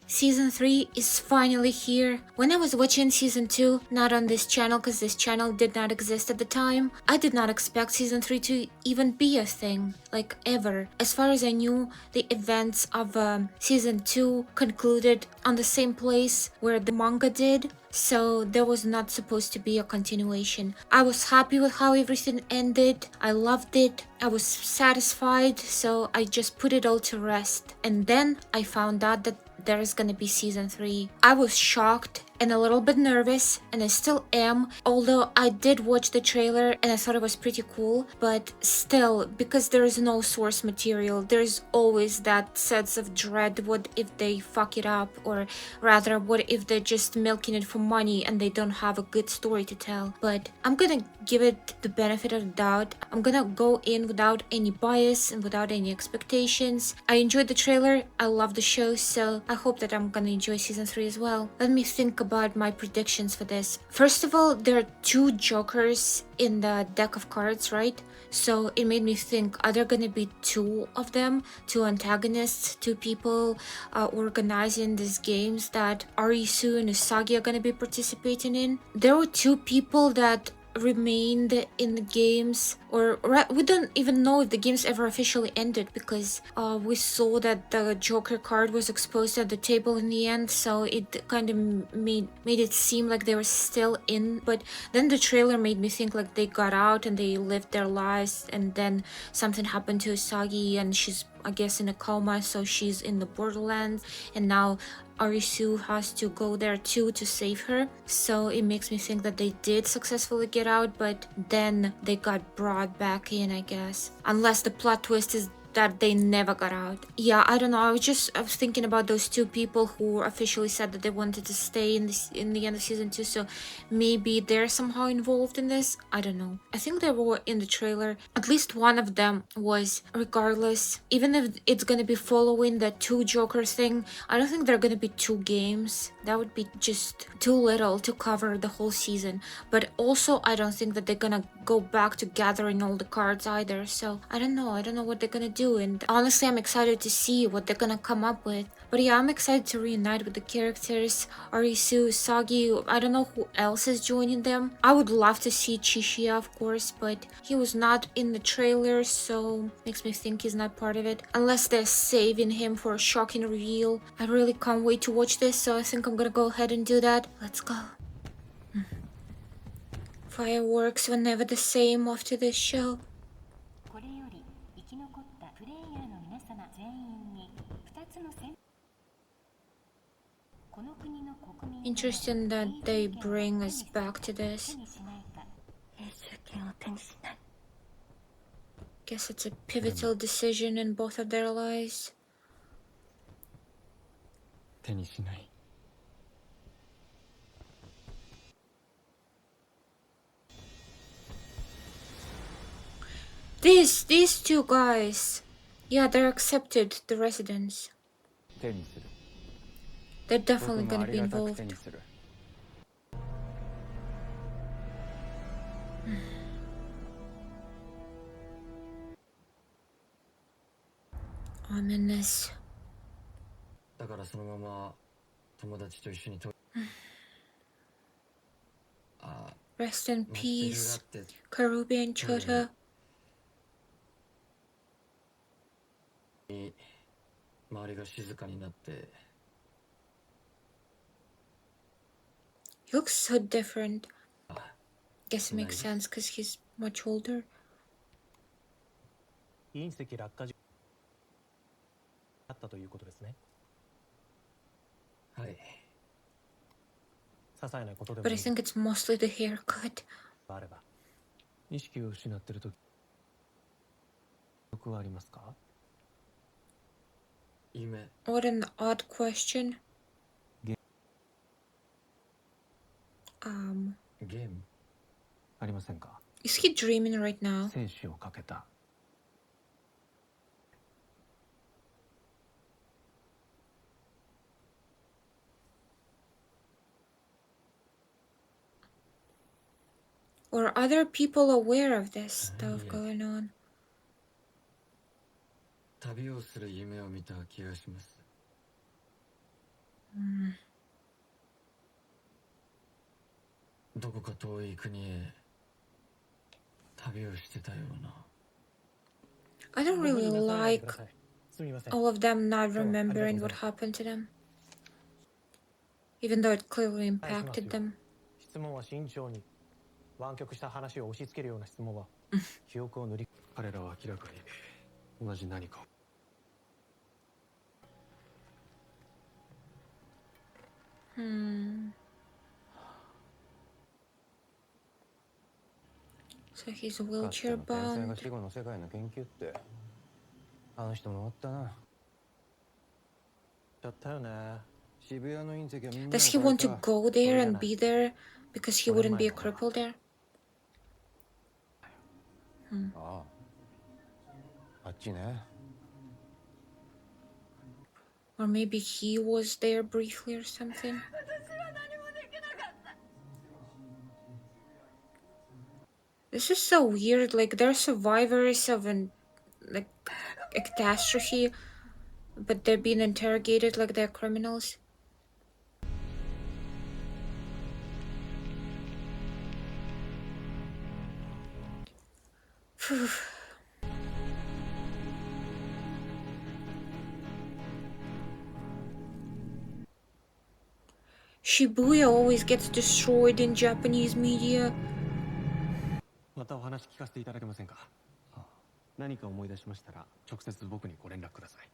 Season 3 is finally here. When I was watching Season 2, not on this channel because this channel did not exist at the time, I did not expect Season 3 to even be a thing, like ever. As far as I knew, the events of Season 2 concluded on the same place where the manga did, so there was not supposed to be a continuation. I was happy with how everything ended, I loved it, I was satisfied, so I just put it all to rest. And then I found out that there is gonna be Season 3. I was shocked and a little bit nervous, and I still am, although I did watch the trailer and I thought it was pretty cool, but still, because there is no source material, there's always that sense of dread. What if they fuck it up, or rather, what if they're just milking it for money and they don't have a good story to tell? But I'm gonna give it the benefit of the doubt. I'm gonna go in without any bias and without any expectations. I enjoyed the trailer, I love the show, so I hope that I'm gonna enjoy Season 3 as well. Let me think about my predictions for this. First of all, there are two jokers in the deck of cards, right? So it made me think, are there gonna be two of them, two antagonists, two people organizing these games that Arisu and Usagi are gonna be participating in? There were two people that remained in the games, or we don't even know if the games ever officially ended, because we saw that the Joker card was exposed at the table in the end, so it kind of made it seem like they were still in. But then the trailer made me think like they got out and they lived their lives, and then something happened to Usagi and she's, I guess, in a coma, so she's in the Borderland, and now Arisu has to go there too to save her. So it makes me think that they did successfully get out, but then they got brought back in, I guess. Unless the plot twist is that they never got out. Yeah, I don't know. I was thinking about those two people who officially said that they wanted to stay in the end of Season 2, so maybe they're somehow involved in this. I don't know. I think they were in the trailer. At least one of them was. Regardless, even if it's gonna be following the two Joker thing, I don't think there are gonna be two games. That would be just too little to cover the whole season. But also, I don't think that they're gonna go back to gathering all the cards either, so I don't know what they're gonna do, and honestly I'm excited to see what they're gonna come up with. But yeah, I'm excited to reunite with the characters, Arisu, Usagi. I don't know who else is joining them. I would love to see Chishiya, of course, but he was not in the trailer, so makes me think he's not part of it, unless they're saving him for a shocking reveal. I really can't wait to watch this, so I think I'm gonna go ahead and do that. Let's go. Fireworks were never the same after this show. Interesting that they bring us back to this. Guess it's a pivotal decision in both of their lives. These two guys, yeah, they're accepted, the residents. They're definitely gonna be involved. Ominous. Rest in peace, Karubi and Chota. He looks so different. Guess it makes sense because he's much older. But I think it's mostly the haircut. What an odd question. Is he dreaming right now? Or are other people aware of this stuff going on? どこか遠い国へ旅をしてたような。 I don't really like all of them not remembering what happened to them, even though it clearly impacted them. 質問は慎重に。湾曲した話を押し付けるような質問は記憶を塗り。彼らは明らかに同じ何かを。So he's wheelchair 天才 bound. が死後の世界の研究ってあの人も終わったな。だったよね。渋谷の隕石はみんなを Does he 変え want to た。 go there and be there because he wouldn't be a cripple there? ああ、あっちね。 Or maybe he was there briefly or something. This is so weird. Like, they're survivors of an like a catastrophe, but they're being interrogated like they're criminals. Phew. Shibuya always gets destroyed in Japanese media. またお話聞かせていただけませんか。何か思い出しましたら直接僕にご連絡ください。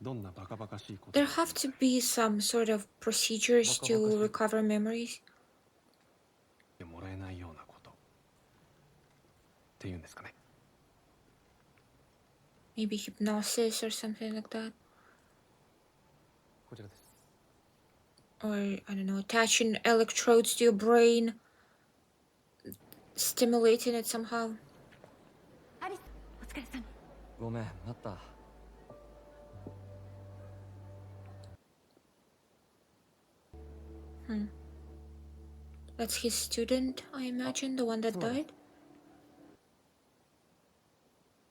どんなバカバカしいこと。 There have to be some sort of procedures to recover memories. もらえないようなことっていうんですかね。 Maybe hypnosis or something like that. こちらです。 Or, I don't know, attaching electrodes to your brain, stimulating it somehow. アリス、お疲れ様。ごめん、待った。 That's his student, I imagine, the one that died.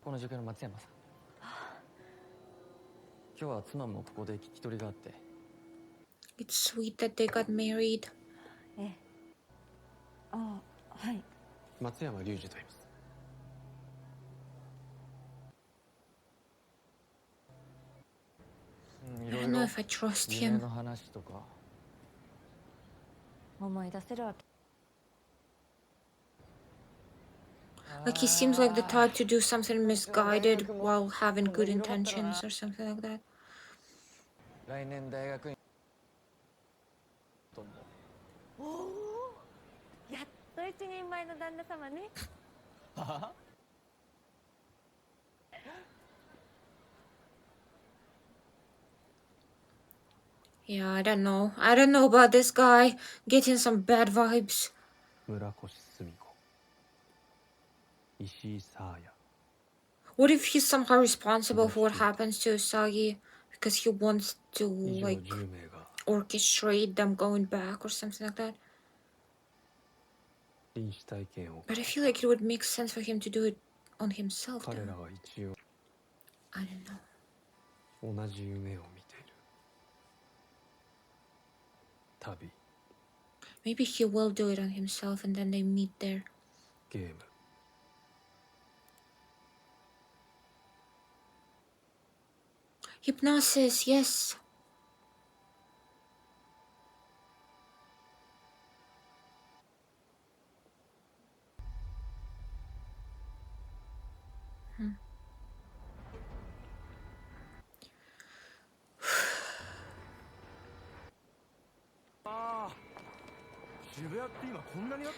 この塾の松山さん。今日は妻もここで聞き取りがあって。 It's sweet that they got married. ええ。ああ、はい。松山龍二と言います。 I don't know if I trust 夢 him. の話とか。 思い出せるわけ。 Like he seems like the type to do something misguided while having good intentions or something like that. 来年大学に。と思う。おお。やっと一人前の旦那様ね。 Yeah, I don't know. I don't know about this guy. Getting some bad vibes. 村越澄子、石井沙耶。 What if he's somehow responsible for what happens to Usagi because he wants to, 以上 like, 10名が orchestrate them going back or something like that? 臨死体験を。 But I feel like it would make sense for him to do it on himself, 彼 though. らは一応 I don't know. 同じ夢を見ている。旅、 Maybe he will do it on himself and then they meet there. ゲーム、 Hypnosis, yes.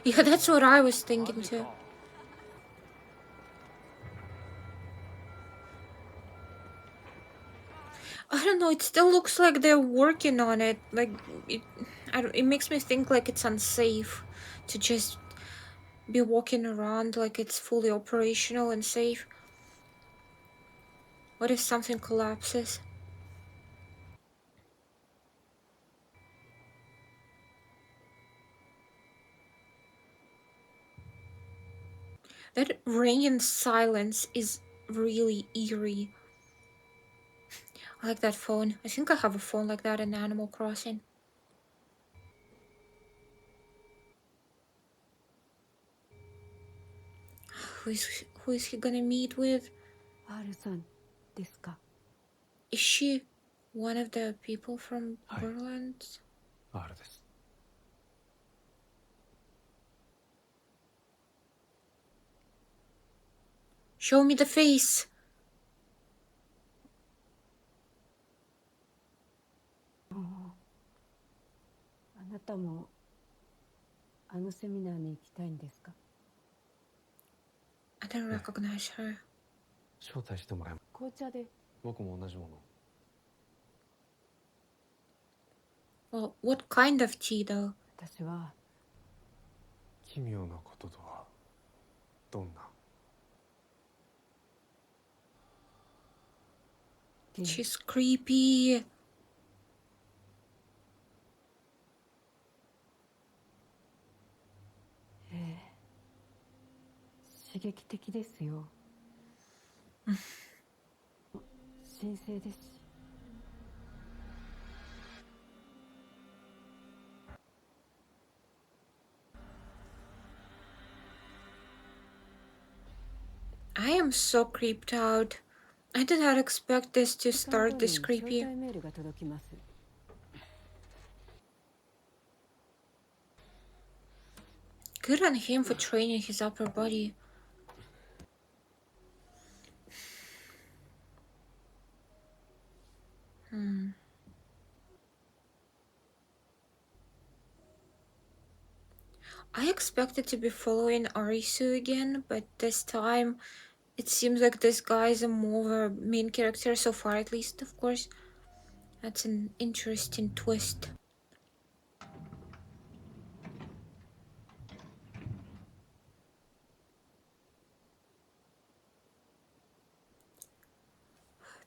Yeah, that's what I was thinking too. I don't know, it still looks like they're working on it. Like, it makes me think like it's unsafe to just be walking around like it's fully operational and safe. What if something collapses? That rain silence is really eerie. I like that phone. I think I have a phone like that in Animal Crossing. Who is he gonna meet with? Rさんですか? Is she one of the people from Borderland? R です。 Show me the face. あなたもあのセミナーに行きたいんですか? I don't recognize her. 招待してもらえます。紅茶で。僕も同じもの。 Well, what kind of tea though? 私は奇妙なこととはどんな? She's creepy. 刺激的ですよ。神聖ですし。I am so creeped out. I did not expect this to start this creepy. 招待メールが届きます。 Good on him for training his upper body. I expected to be following Arisu again, but this time it seems like this guy is a more of a main character so far, at least, of course. That's an interesting twist.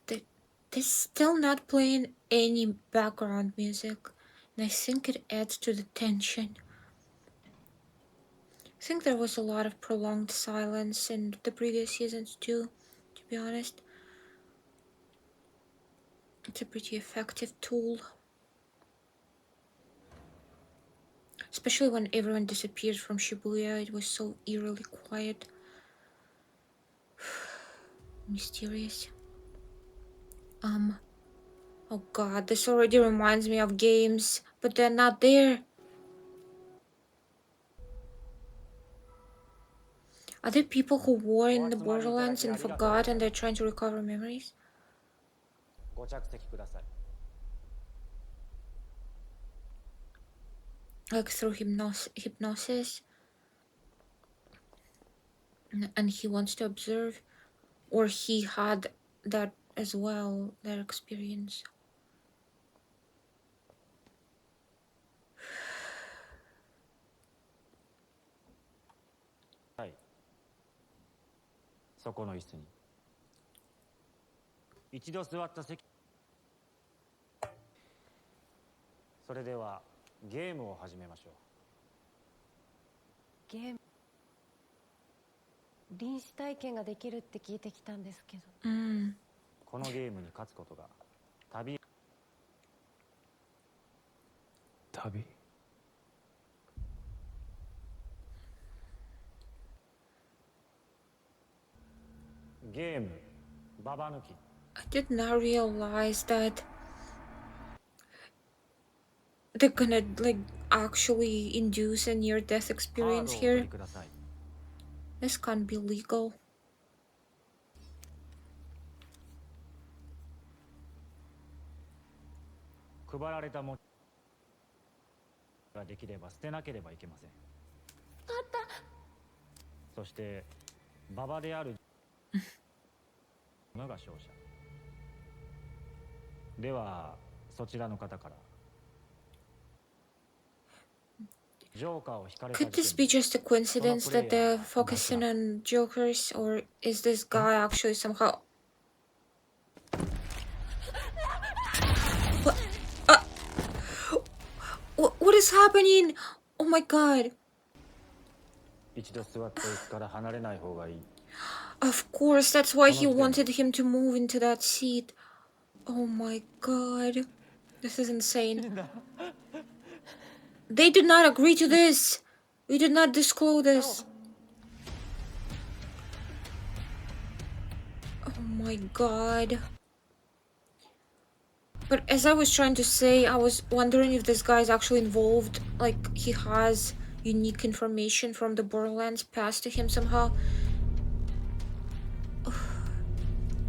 They're still not playing any background music, and I think it adds to the tension. I think there was a lot of prolonged silence in the previous seasons too, to be honest. It's a pretty effective tool. Especially when everyone disappeared from Shibuya, it was so eerily quiet. Mysterious. Oh god, this already reminds me of games, but they're not there. Are there people who were in the Borderlands and forgot and they're trying to recover memories? ご着席ください。 Like through hypnosis? And he wants to observe? Or he had that as well, their experience?はい。そこの椅子に。一度座った席。それではゲームを始めましょう。ゲーム。臨死体験ができるって聞いてきたんですけど。このゲームに勝つことが旅。ゲームババ抜き。 I did not realize that they're gonna like actually induce a near-death experience here. This can't be legal. 配られたものができれば捨てなければいけません。そしてババであるのが勝者。ではそちらの方から。 Could this be just a coincidence that they're focusing on jokers, or is this guy actually somehow... What is happening? Oh my god. Of course, that's why he wanted him to move into that seat. Oh my god. This is insane. They did not agree to this. We did not disclose this. Oh my god. But as I was trying to say, I was wondering if this guy is actually involved. Like, he has unique information from the Borderlands passed to him somehow.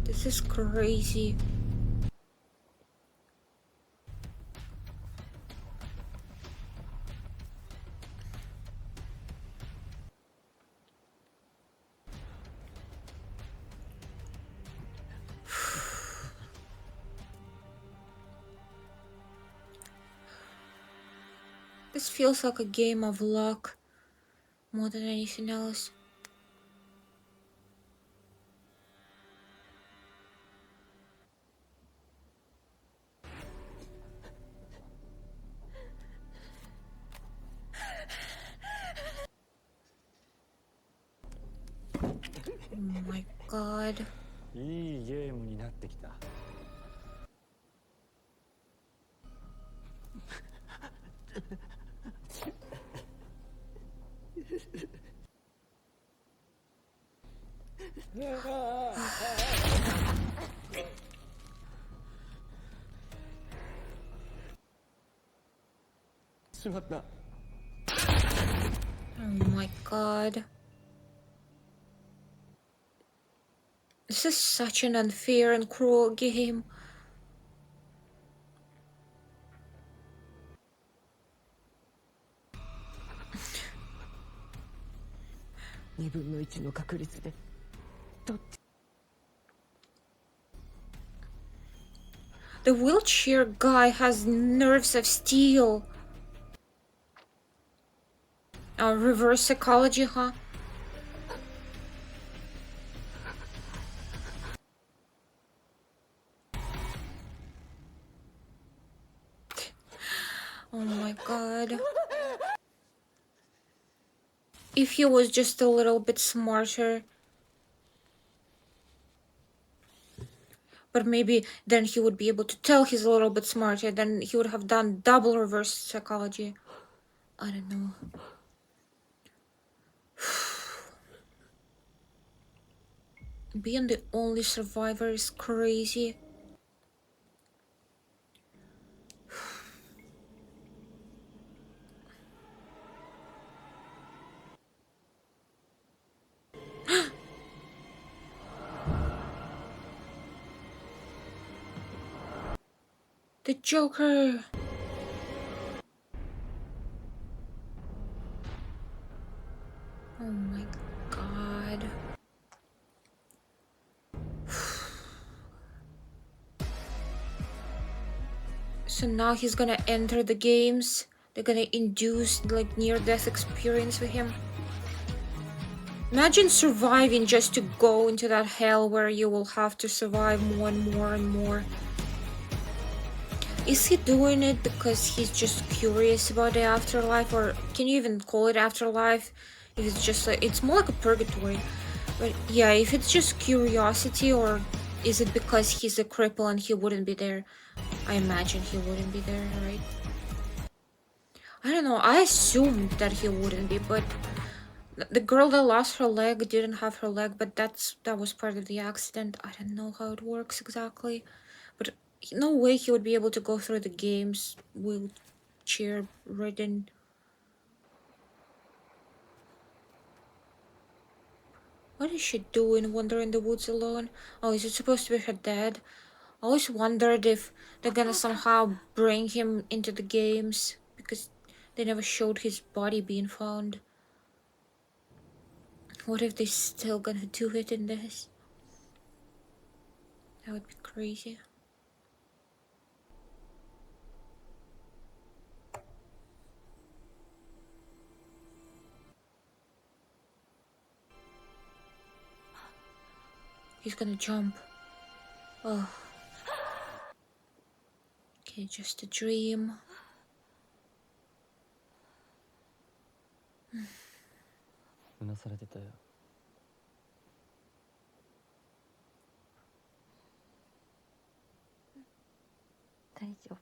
This is crazy. This feels like a game of luck more than anything else. Oh my god. いいゲームになってきた。しまった。 Oh my god. This is such an unfair and cruel game. The wheelchair guy has nerves of steel. Reverse psychology, huh? Oh my god. If he was just a little bit smarter. But maybe then he would be able to tell he's a little bit smarter. Then he would have done double reverse psychology. I don't know. Being the only survivor is crazy. The Joker! Oh my god. So now he's gonna enter the games. They're gonna induce like near-death experience for him. Imagine surviving just to go into that hell where you will have to survive more and more and more. Is he doing it because he's just curious about the afterlife, or can you even call it afterlife? If it's just like, it's more like a purgatory. But yeah, if it's just curiosity, or is it because he's a cripple and he wouldn't be there? I imagine he wouldn't be there, right? I don't know, I assumed that he wouldn't be, but the girl that lost her leg didn't have her leg, but that was part of the accident. I don't know how it works exactly, but no way he would be able to go through the games wheelchair ridden. What is she doing wandering in the woods alone? Oh, is it supposed to be her dad? I always wondered if they're gonna somehow bring him into the games, because they never showed his body being found. What if they're still gonna do it in this? That would be crazy. He's gonna jump. Oh. Okay, just a dream. うなされてたよ。大丈夫。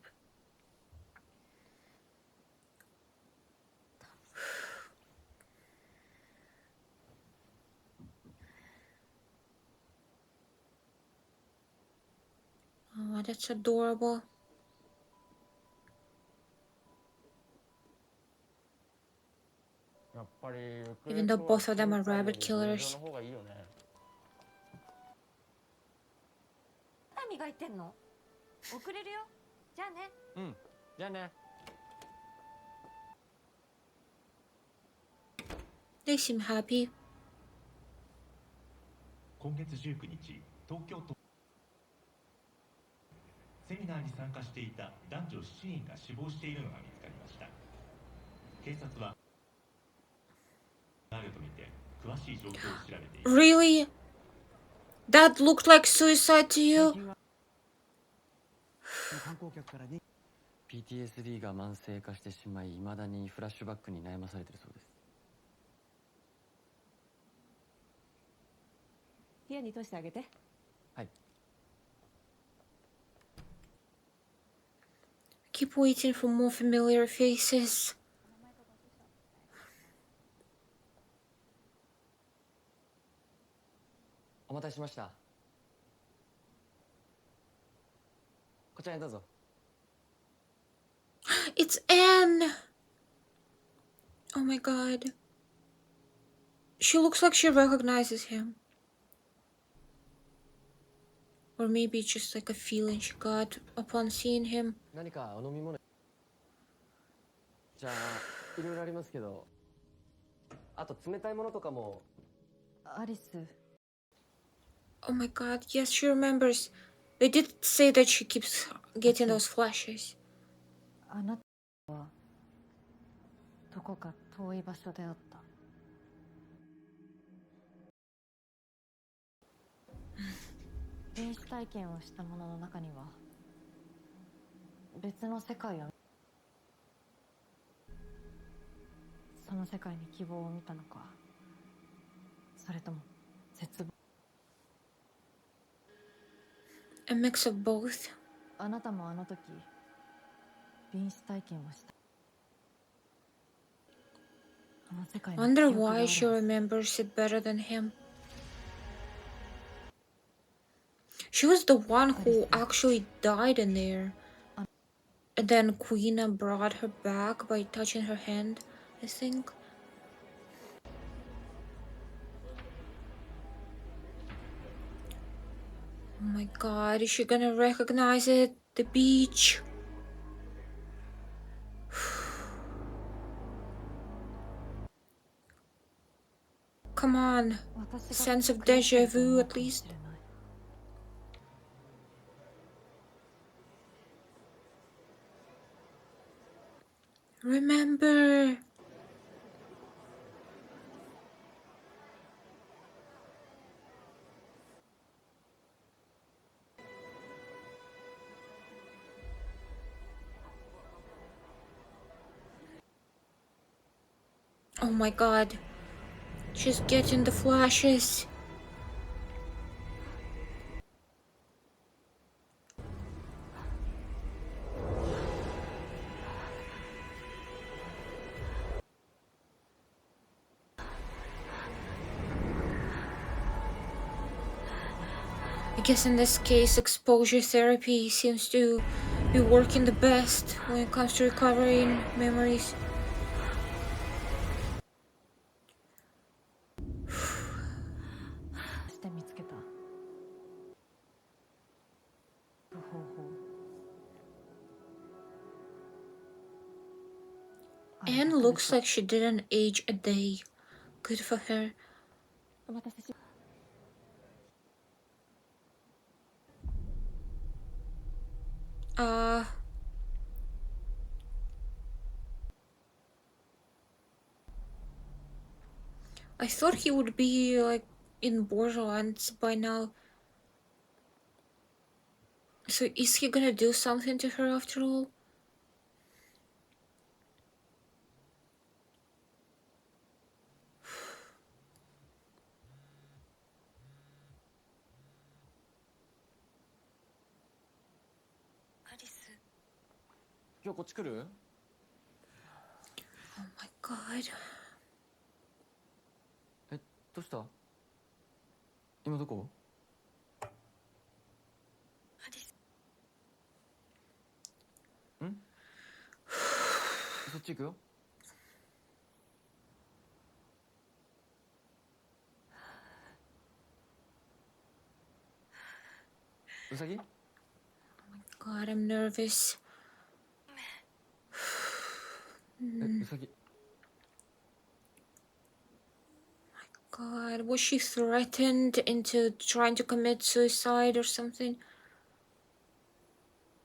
Oh, that's adorable. Even though both of them are rabbit killers. 何磨いてんの？遅れるよ。じゃあね。うん、じゃあね。They seem happy. 今月19日、東京都セミナーに参加していた男女7人が死亡しているのが見つかりました。警察はあるとみて詳しい状況を調べています。Really? That looked like suicide to you? PTSD が慢性化してしまい、未だにフラッシュバックに悩まされているそうです。部屋に通してあげて。はい。Keep waiting for more familiar faces. お待たせしました。こちらにどうぞ。It's Anne! Oh my god. She looks like she recognizes him. Or maybe it's just like a feeling she got upon seeing him. 何かお飲み物。じゃあ、いろいろありますけど、あと冷たいものとかも。アリス。Oh my god, yes, she remembers. They did say that she keeps getting those flashes. あなたはどこか遠い場所であった。臨死体験をした者の中には別の世界を、その世界に希望を見たのか、それとも絶望。A mix of both. あなたもあの時臨死体験をした。あの世界の記 Wonder 憶がある why は she ず。 remembers it better than him. She was the one who actually died in there. And then Quina brought her back by touching her hand, I think. Oh my god, is she gonna recognize it? The beach. Come on. 私が Sense of deja vu at least. Remember. Oh my god. She's getting the flashes. I guess in this case, exposure therapy seems to be working the best when it comes to recovering memories. して見つけた方法。 Anne looks like she didn't age a day. Good for her. お待たせし。I thought he would be like in Borderlands by now. So is he gonna do something to her after all? 今日こっち来る？ Oh my god. え、どうした？今どこ？ん？そっち行くよ。うさぎ？ God, I'm nervous. え、うさぎ。 God, was she threatened into trying to commit suicide or something?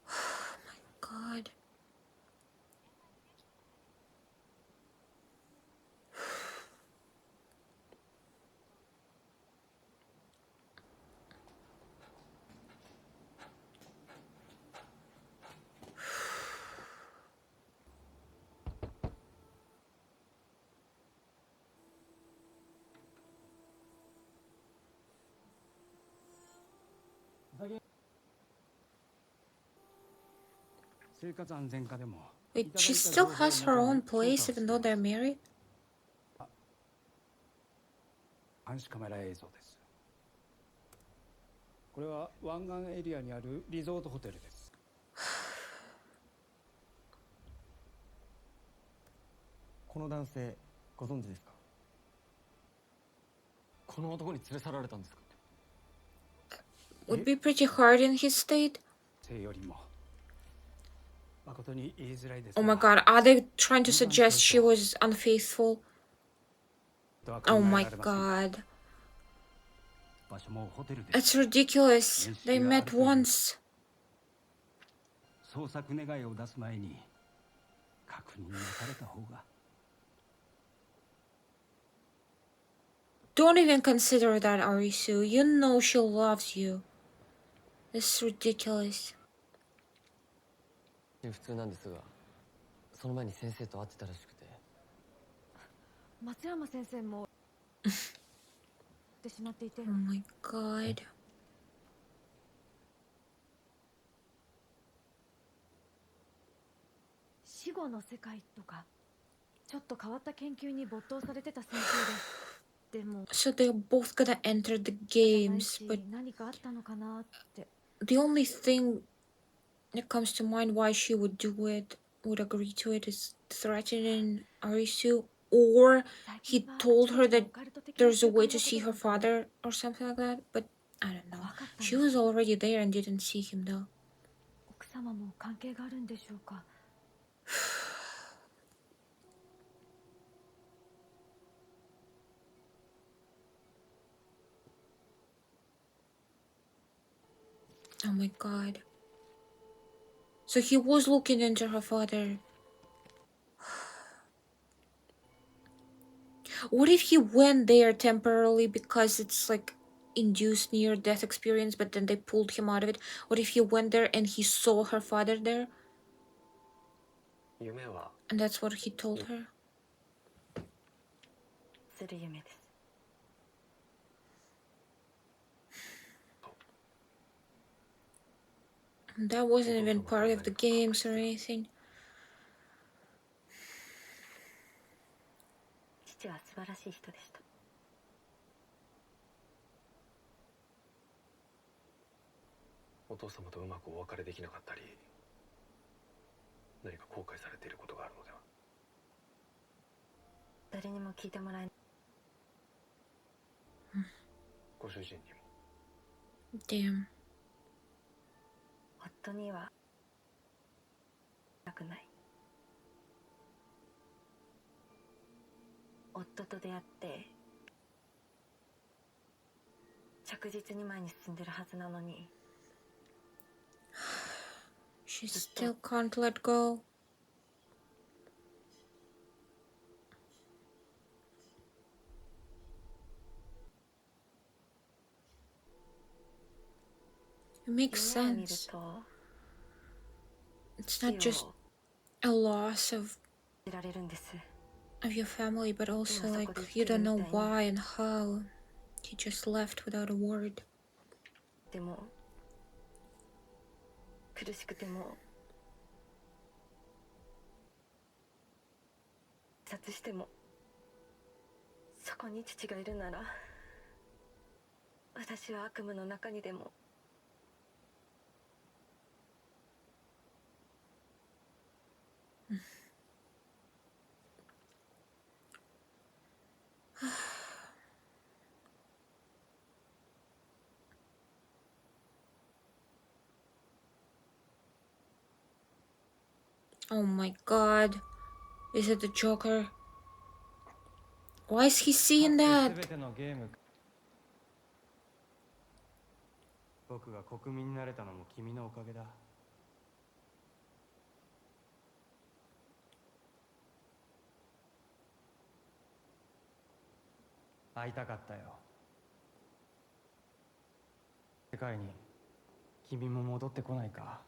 Oh my god. Wait, she still has her own place even though they're married? 監視カメラ映像です。これは湾岸エリアにあるリゾートホテルです。この男性ご存知ですか？この男に連れ去られたんですか？ Would be pretty hard in his state. 性よりも誠に言いづらいです。 Oh my god, are they trying to suggest she was unfaithful? Oh my god. 場所もホテルです。 It's ridiculous. They met once. 捜索願いを出す前に確認なされた方が。 Don't even consider that, Arisu. You know she loves you. This is ridiculous. 普通なんですが、その前に先生と会ってたらしくて。松山先生もってしまっていて。 Oh my god. 死後の世界とかちょっと変わった研究に没頭されてた先生で、でも So they're both gonna enter the games, but 何かあったのかなって。 the only thing that comes to mind why she would do it, would agree to it, is threatening Arisu, or he told her that there's a way to see her father or something like that, but I don't know. She was already there and didn't see him though. 奥様も関係があるんでしょうか。 Oh my god. So he was looking into her father. What if he went there temporarily because it's like induced near-death experience, but then they pulled him out of it? What if he went there and he saw her father there? And that's what he told her? That wasn't even part of the games or anything. 父は素晴らしい人でした。お父様とうまくお別れできなかったり、何か後悔されていることがあるのでは？誰にも聞いてもらえない。ご主人にも。Damn. 夫にはなくない。夫と出会って着実に前に進んでるはずなのに。She still can't let go. It makes sense. It's not just a loss of your family, but also like you don't know why and how. He just left without a word. でも苦しくても殺してもそこに父がいるなら、私は悪夢の中にでも。Oh my god. Is it the Joker? Why is he seeing that? 全てのゲーム。僕が国民になれたのも君のおかげだ。会いたかったよ。世界に君も戻ってこないか。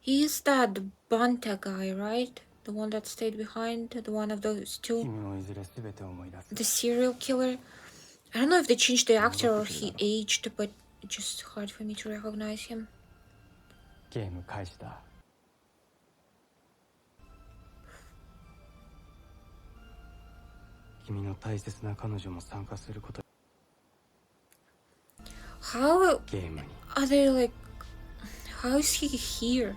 He is that Banda guy, right? The one that stayed behind, the one of those two. 君もいずれ全て思い出す。 The serial killer. I don't know if they changed the actor or he aged, but it's just hard for me to recognize him. ゲーム開始だ。君の大切な彼女も参加すること。 How ゲームに。 are they like... How is he here?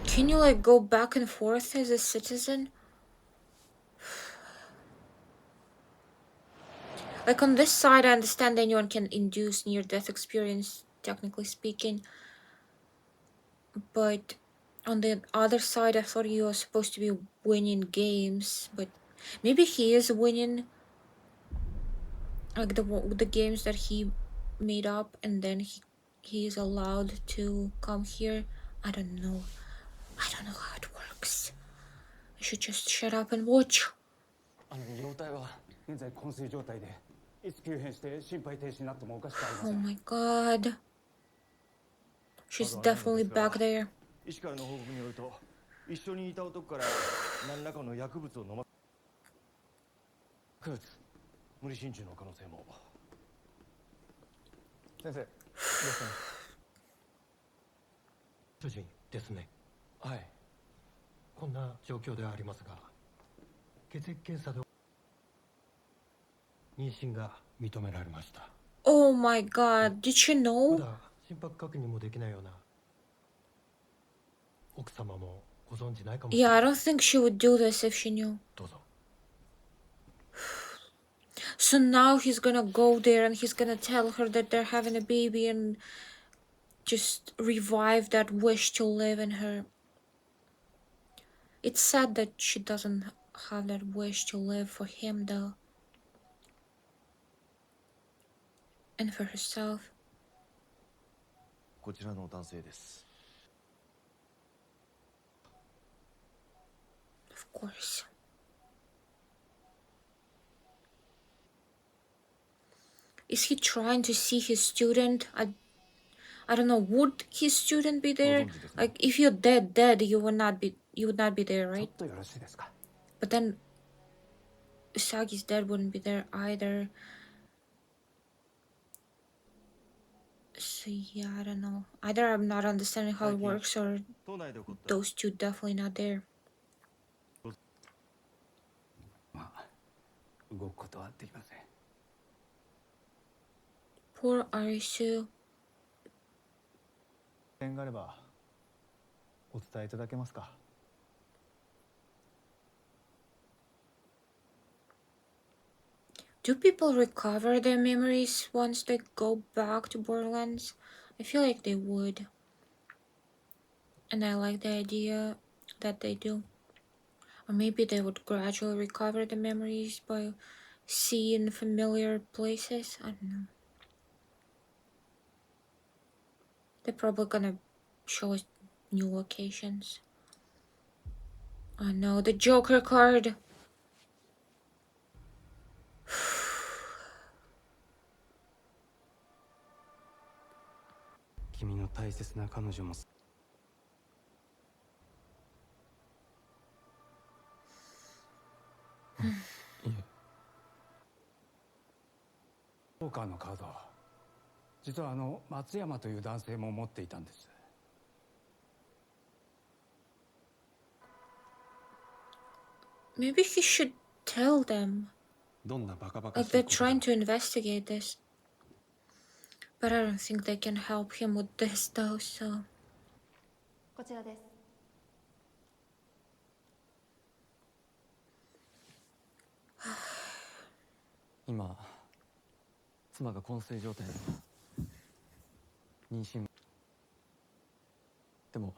Can you like go back and forth as a citizen? Like on this side, I understand anyone can induce near-death experience, technically speaking. But on the other side, I thought he was supposed to be winning games, but maybe he is winning like the games that he made up, and then he is allowed to come here. I don't know how it works. I should just shut up and watch. 容体は現在昏睡状態で、いつ急変して心肺停止になってもおかしくありませ Oh ん。 my god. She's definitely back there. 医師からの報告によると、一緒にいた男から何らかの薬物を飲ま薬物無理心中の可能性も。先生、どうしたの？主人ですね。はい。こんな状況ではありますが、血液検査で妊娠が認められました。 Oh my god, did you ま know? だ心拍確認もできないような。奥様もご存知ないかもしれ Yeah, な I い。 don't think she would do this if she knew. どうぞ。 So now he's gonna go there and he's gonna tell her that they're having a baby and just revive that wish to live in her. It's sad that she doesn't have that wish to live for him though. And for herself. こちらの男性です。 Of course. Is he trying to see his student? I don't know. Would his student be there? Like if you're dead, you would not be there, ちょっ right? とよろしいですか？ But then Usagi's dad wouldn't be there either. So yeah, I don't know. Either I'm not understanding how it works or 都内で起こった those two definitely not there. まあ、動くことはできません。 Poor Arisu. 点があればお伝えいただけますか？ Do people recover their memories once they go back to Borderlands? I feel like they would. And I like the idea that they do. Or maybe they would gradually recover the memories by seeing familiar places. I don't know. They're probably gonna show us new locations. Oh no, the Joker card!君の大切な彼女も。 いえポーカーのカード、実は松山という男性も持っていたんです。Maybe he should tell them. どんなバカバカ Like しい they're こと trying to investigate this. But I don't think they can help him with this though, so. こちらです。今妻が昏睡状態なの。妊娠でも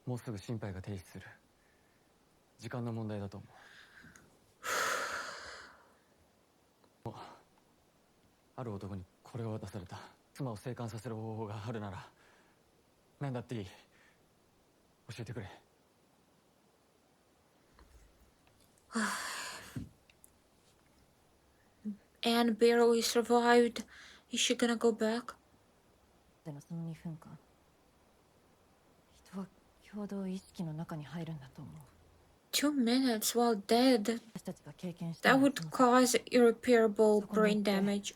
もうすぐ心肺が停止する。時間の問題だと思う。ある男にこれを渡された。妻を生還させる方法があるなら何だっていい。教えてくれ。Anne barely survived. Is she gonna go back? でのその2分間、人は共同意識の中に入るんだと思う。2 minutes while dead. 私たちが経験した That would cause irreparable brain damage.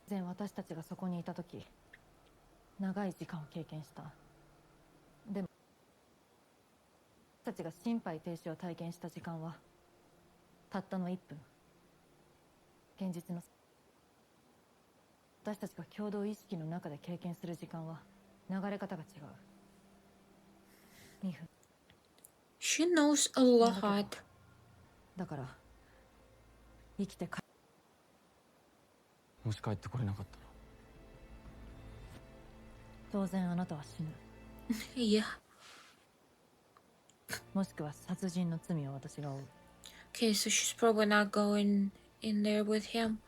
前私たちがそこにいた時、長い時間を経験した。でも私たちが心肺停止を体験した時間はたったの1分。現実の私たちが共同意識の中で経験する時間は流れ方が違う。2分。She knows a lot. だから生きてかもし帰ってこれなかったら当然あなたは死ぬ。Yeah. もしくは殺人の罪を私が負う。 Okay, so she's probably not going in there with him.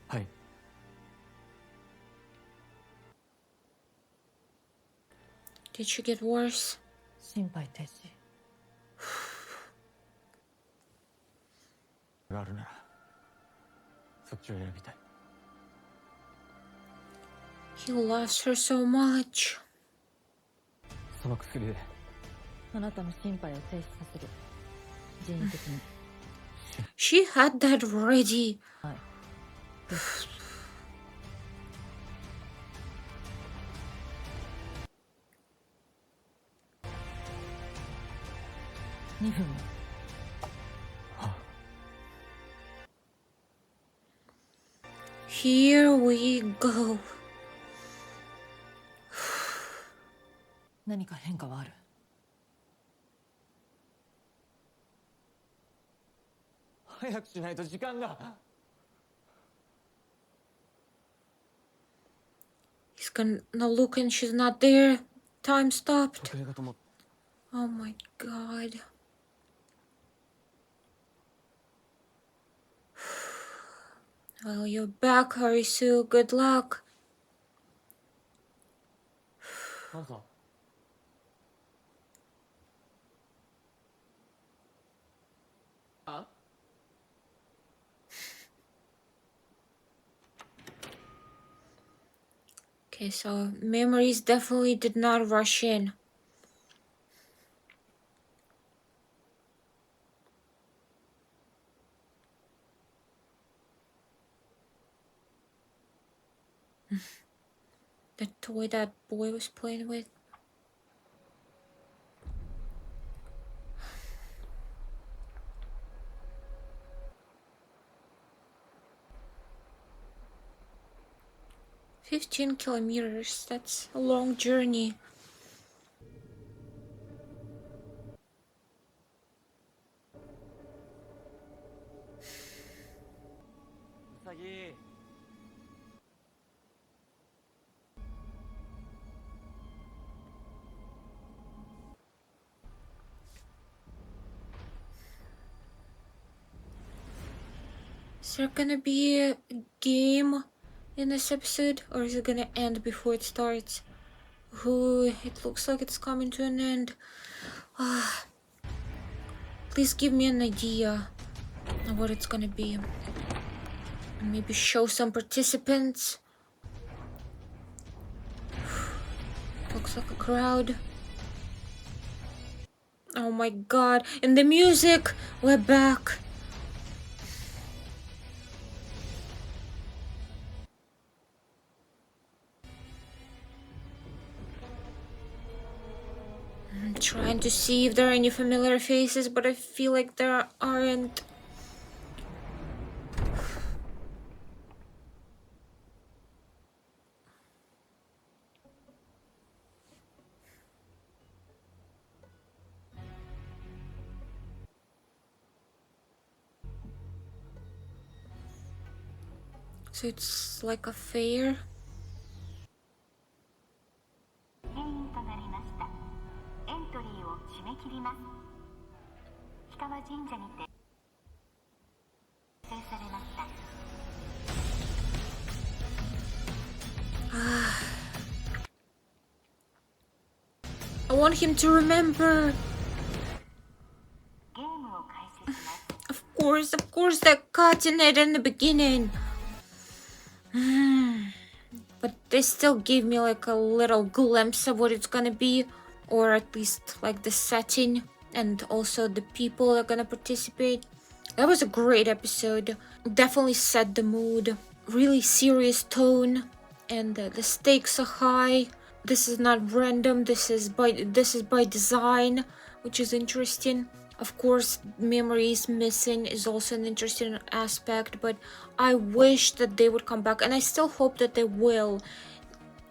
はい。Did she get worse? 心肺停止。があるならそっちを選びたい。 He loves her so much. その薬であなたの心肺を停止させる。人為的に。She had that ready. はい。2分。Here we go. 何か変化はある？早くしないと時間が。 He's gonna look and she's not there. Time stopped. 時計が止まっ Oh my god. Well, you're back, Arisu. Good luck. なんさ Okay, so memories definitely did not rush in. The toy that boy was playing with. "15 kilometers, that's a long journey." Usagi. Is there gonna be a game in this episode, or is it gonna end before it starts? Ooh, it looks like it's coming to an end. Please give me an idea of what it's gonna be. And maybe show some participants. Looks like a crowd. Oh my god, and the music! We're back! I'm trying to see if there are any familiar faces, but I feel like there aren't. So it's like a fair. I want him to remember. Of course, that cutting it in the beginning. But they still gave me like a little glimpse of what it's gonna be, or at least like the setting and also the people that are gonna participate. That was a great episode. Definitely set the mood. Really serious tone, and the stakes are high. This is not random. This is by design, which is interesting. Of course, memories missing is also an interesting aspect, but I wish that they would come back, and I still hope that they will.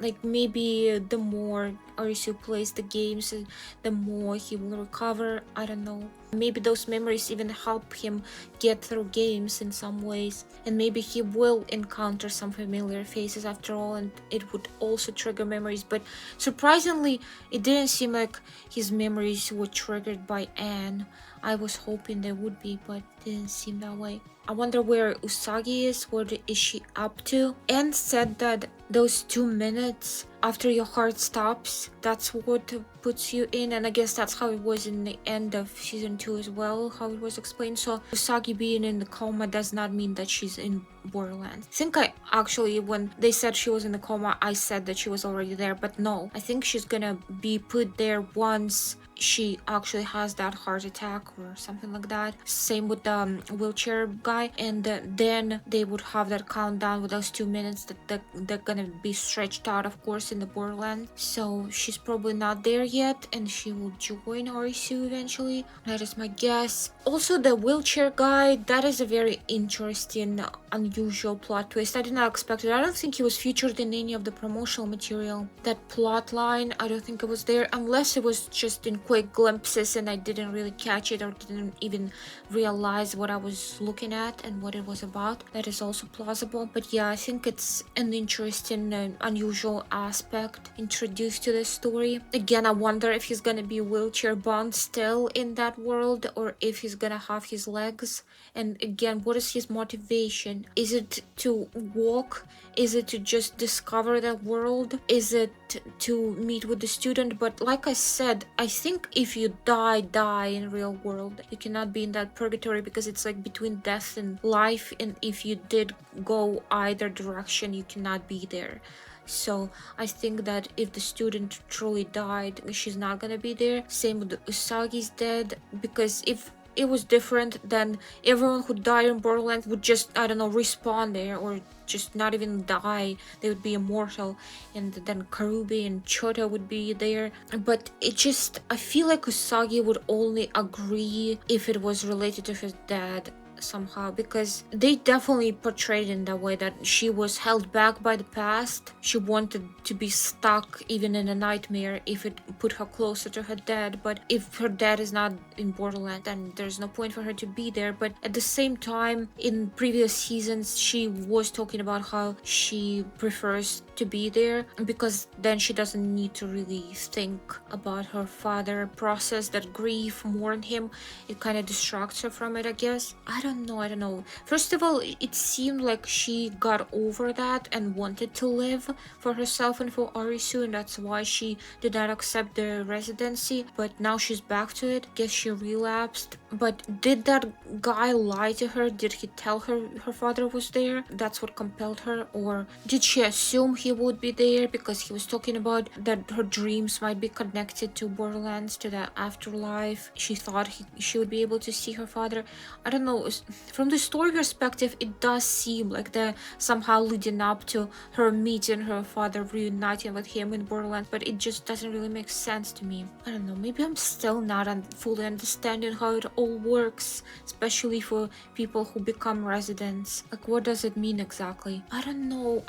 Like, maybe the more Arisu plays the games, the more he will recover. I don't know. Maybe those memories even help him get through games in some ways. And maybe he will encounter some familiar faces after all, and it would also trigger memories. But surprisingly, it didn't seem like his memories were triggered by Anne. I was hoping they would be, but it didn't seem that way. I wonder where Usagi is. What is she up to? Anne said that those 2 minutes after your heart stops, that's what puts you in, and I guess that's how it was in the end of season 2 as well, how it was explained. So Usagi being in the coma does not mean that she's in Borderland. I think I actually, when they said she was in the coma, I said that she was already there, but no, I think she's gonna be put there once she actually has that heart attack or something like that. Same with the wheelchair guy, and then they would have that countdown with those 2 minutes that they're gonna be stretched out, of course, in the Borderland. So she's probably not there yet, and she will join Arisu eventually. That is my guess. Also, the wheelchair guy, that is a very interesting, unusual plot twist. I did not expect it. I don't think he was featured in any of the promotional material. That plot line, I don't think it was there, unless it was just in quick glimpses and I didn't really catch it or didn't even realize what I was looking at and what it was about. That is also plausible. But yeah, I think it's an interesting and unusual aspect introduced to this story. Again, I wonder if he's gonna be wheelchair bound still in that world, or if he's gonna have his legs. And again, what is his motivation? Is it to walk? Is it to just discover that world? Is it to meet with the student? But like I said, I think if you die in real world, you cannot be in that purgatory, because it's like between death and life, and if you did go either direction, you cannot be there. So I think that if the student truly died, she's not gonna be there. Same with Usagi's dead, because if it was different, then everyone who died in Borderland would just, I don't know, respawn there, or just not even die. They would be immortal, and then Karubi and Chota would be there. But it just, I feel like Usagi would only agree if it was related to his dad somehow, because they definitely portrayed in that way that she was held back by the past. She wanted to be stuck even in a nightmare if it put her closer to her dad. But if her dad is not in Borderland, then there's no point for her to be there. But at the same time, in previous seasons, she was talking about how she prefers to be there, because then she doesn't need to really think about her father, process that grief, mourn him. It kind of distracts her from it, I guess. I don't know. First of all, it seemed like she got over that and wanted to live for herself and for Arisu, and that's why she did not accept the residency. But now she's back to it. Guess she relapsed. But did that guy lie to her? Did he tell her her father was there? That's what compelled her? Or did she assume he would be there because he was talking about that her dreams might be connected to Borderlands, to the afterlife? She thought she would be able to see her father. I don't know. From the story perspective, it does seem like they're somehow leading up to her meeting her father, reuniting with him in Borderlands, but it just doesn't really make sense to me. I don't know. Maybe I'm still not fully understanding how it all works, especially for people who become residents. Like, what does it mean exactly? I don't know.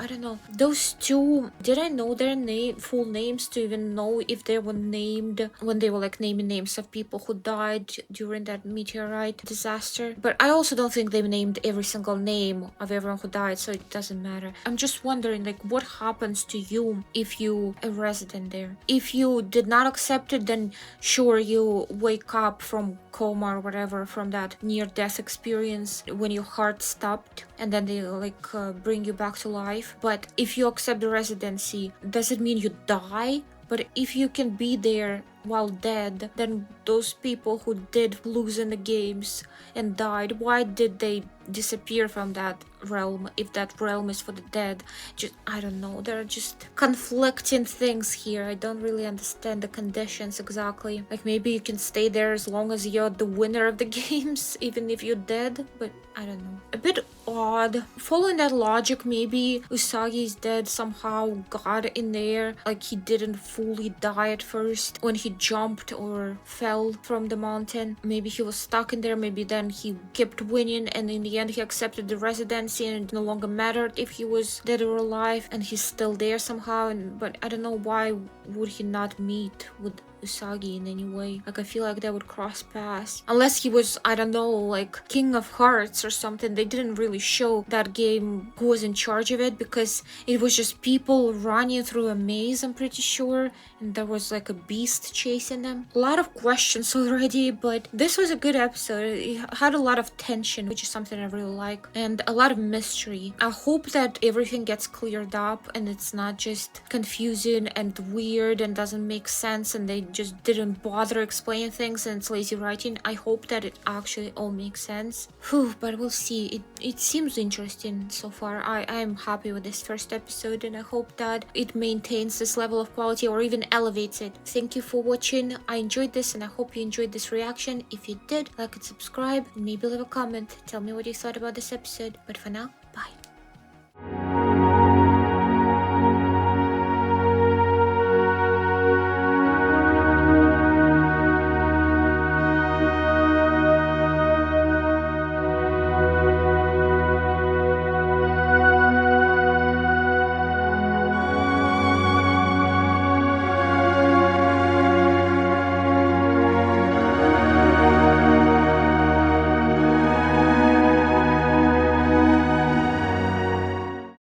Those two, did I know their full names to even know if they were named when they were like naming names of people who died during that meteorite disaster? But I also don't think they named every single name of everyone who died, so it doesn't matter. I'm just wondering, like, what happens to you if you a resident there? If you did not accept it, then sure, you wake up from coma or whatever, from that near-death experience when your heart stopped, and then they like bring you back to life. But if you accept the residency, does it mean you die? But if you can be there while dead, then those people who did lose in the games and died, why did they disappear from that realm, if that realm is for the dead? Just, I don't know, there are just conflicting things here. I don't really understand the conditions exactly. Like, maybe you can stay there as long as you're the winner of the games, even if you're dead, but I don't know. A bit odd. Following that logic, maybe Usagi's dead somehow got in there, like he didn't fully die at first when he jumped or fell from the mountain. Maybe he was stuck in there, maybe then he kept winning, and in the end he accepted the residency and it no longer mattered if he was dead or alive, and he's still there somehow. But I don't know, why would he not meet with Usagi in any way? Like, I feel like they would cross paths, unless he was, I don't know, like King of Hearts or something. They didn't really show that game who was in charge of it, because it was just people running through a maze, I'm pretty sure, and there was like a beast chasing them. A lot of questions already, but this was a good episode. It had a lot of tension, which is something I really like, and a lot of mystery. I hope that everything gets cleared up and it's not just confusing and weird and doesn't make sense and they just didn't bother explaining things and it's lazy writing. I hope that it actually all makes sense. Whew, but we'll see. It seems interesting so far. I'm happy with this first episode, and I hope that it maintains this level of quality or even elevates it. Thank you for watching. I enjoyed this and I hope you enjoyed this reaction. If you did, like and subscribe, and maybe leave a comment. Tell me what you thought about this episode. But for now,